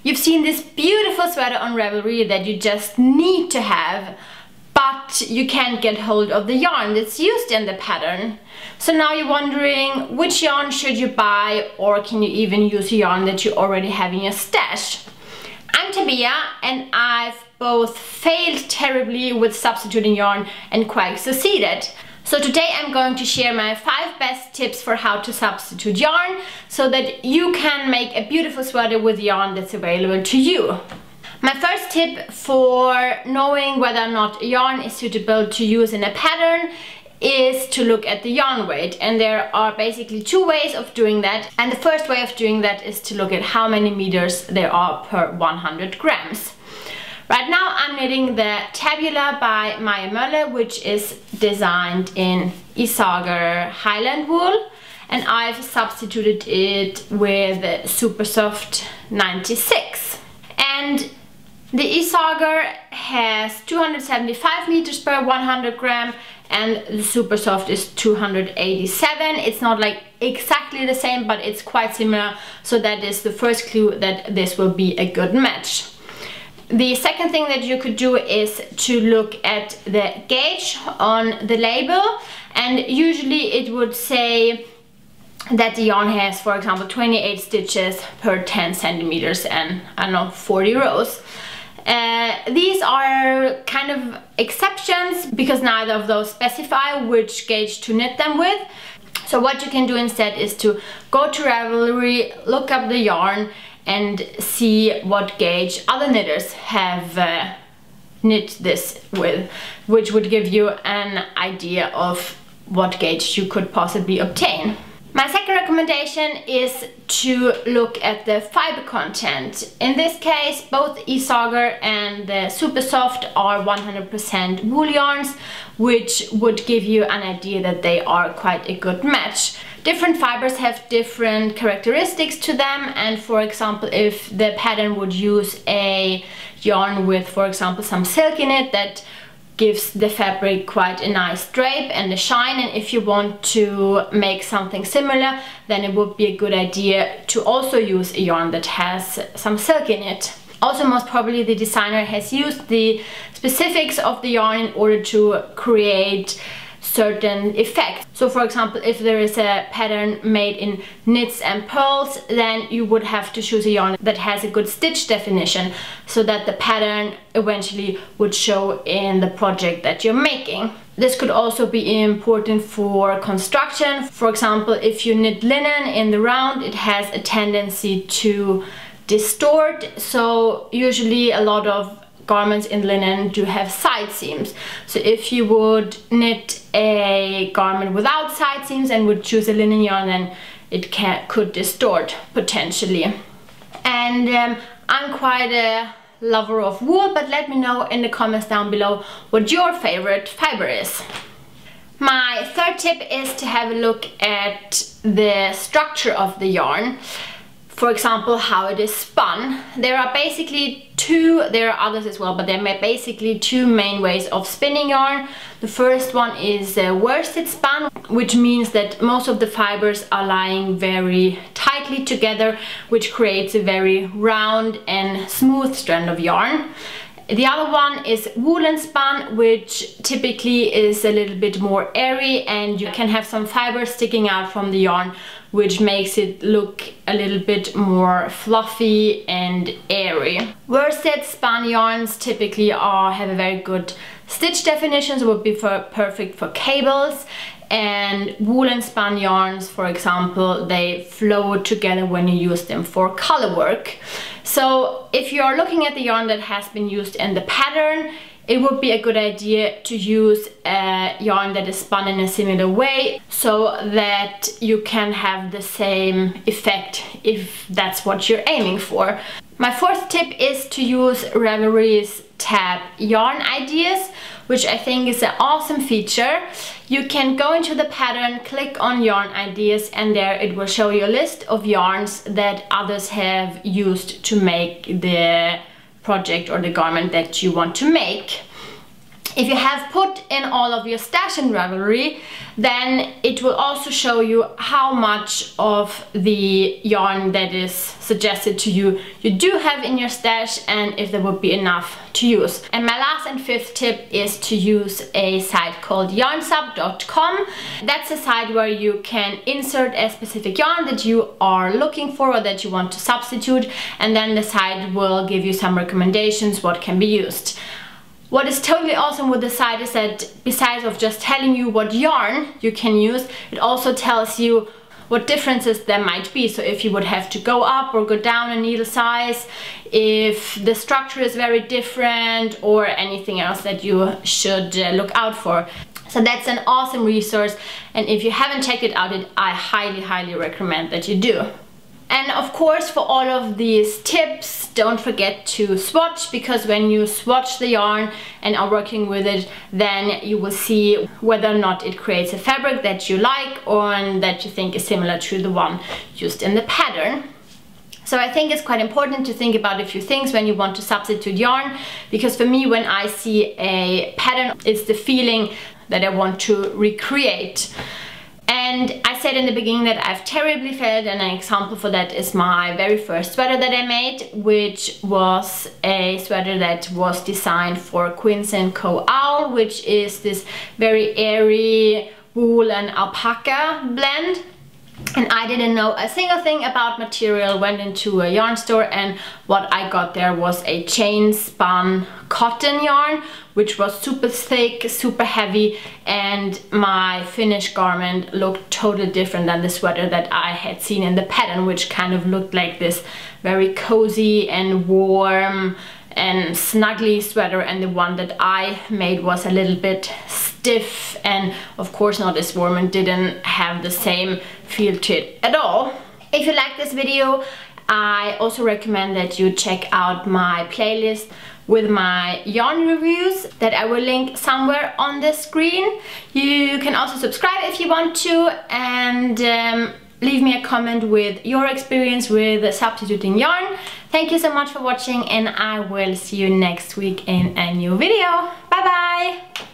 You've seen this beautiful sweater on Ravelry that you just need to have, but you can't get hold of the yarn that's used in the pattern. So now you're wondering, which yarn should you buy, or can you even use a yarn that you already have in your stash? I'm Tabia, and I've both failed terribly with substituting yarn and quite succeeded. So today I'm going to share my 5 best tips for how to substitute yarn so that you can make a beautiful sweater with yarn that's available to you. My first tip for knowing whether or not yarn is suitable to use in a pattern is to look at the yarn weight, and there are basically 2 ways of doing that. And the first way of doing that is to look at how many meters there are per 100 grams. Right now I'm knitting the Tabula by Maya Möller, which is designed in Isager Highland wool, and I've substituted it with Super Soft 96. And the Isager has 275 meters per 100 gram and the Super Soft is 287. It's not like exactly the same, but it's quite similar, so that is the first clue that this will be a good match. The second thing that you could do is to look at the gauge on the label, and usually it would say that the yarn has, for example, 28 stitches per 10 centimeters and, I don't know, 40 rows. These are kind of exceptions because neither of those specify which gauge to knit them with. So what you can do instead is to go to Ravelry, look up the yarn and see what gauge other knitters have knit this with, which would give you an idea of what gauge you could possibly obtain. My second recommendation is to look at the fiber content. In this case, both Isager and the Super Soft are 100% wool yarns, which would give you an idea that they are quite a good match. Different fibers have different characteristics to them, and for example, if the pattern would use a yarn with, for example, some silk in it, that gives the fabric quite a nice drape and a shine, and if you want to make something similar, then it would be a good idea to also use a yarn that has some silk in it. Also, most probably the designer has used the specifics of the yarn in order to create certain effects. So for example, if there is a pattern made in knits and pearls, then you would have to choose a yarn that has a good stitch definition so that the pattern eventually would show in the project that you're making. This could also be important for construction. For example, if you knit linen in the round, it has a tendency to distort, so usually a lot of garments in linen do have side seams. So if you would knit a garment without side seams and would choose a linen yarn, then it could distort potentially. And I'm quite a lover of wool, but let me know in the comments down below what your favorite fiber is. My third tip is to have a look at the structure of the yarn. For example, how it is spun. There are basically there are others as well, but there are basically 2 main ways of spinning yarn. The first one is worsted spun, which means that most of the fibers are lying very tightly together, which creates a very round and smooth strand of yarn. The other one is woolen spun, which typically is a little bit more airy, and you can have some fibers sticking out from the yarn, which makes it look a little bit more fluffy and airy. Worsted spun yarns typically have a very good stitch definition, so would be perfect for cables. And woolen spun yarns, for example, they flow together when you use them for color work. So if you are looking at the yarn that has been used in the pattern, it would be a good idea to use a yarn that is spun in a similar way so that you can have the same effect if that's what you're aiming for. My fourth tip is to use Ravelry's tab Yarn Ideas, which I think is an awesome feature. You can go into the pattern, click on Yarn Ideas, and there it will show you a list of yarns that others have used to make the project or the garment that you want to make. If you have put in all of your stash in Ravelry, then it will also show you how much of the yarn that is suggested to you do have in your stash, and if there would be enough to use. And my last and fifth tip is to use a site called yarnsub.com. That's a site where you can insert a specific yarn that you are looking for or that you want to substitute, and then the site will give you some recommendations what can be used. What is totally awesome with the site is that besides of just telling you what yarn you can use, it also tells you what differences there might be. So if you would have to go up or go down in needle size, if the structure is very different, or anything else that you should look out for. So that's an awesome resource, and if you haven't checked it out, I highly recommend that you do. And of course, for all of these tips, don't forget to swatch, because when you swatch the yarn and are working with it, then you will see whether or not it creates a fabric that you like or that you think is similar to the one used in the pattern. So I think it's quite important to think about a few things when you want to substitute yarn, because for me, when I see a pattern, it's the feeling that I want to recreate. And I said in the beginning that I've terribly failed, and an example for that is my very first sweater that I made, which was a sweater that was designed for Quince & Co. Owl, which is this very airy wool and alpaca blend. And I didn't know a single thing about material, went into a yarn store, and what I got there was a chain spun cotton yarn, which was super thick, super heavy, and my finished garment looked totally different than the sweater that I had seen in the pattern, which kind of looked like this very cozy and warm and snuggly sweater, and the one that I made was a little bit stiff and of course not as warm and didn't have the same feel to it at all. If you like this video, I also recommend that you check out my playlist with my yarn reviews that I will link somewhere on the screen. You can also subscribe if you want to, and leave me a comment with your experience with substituting yarn. Thank you so much for watching, and I will see you next week in a new video. Bye bye!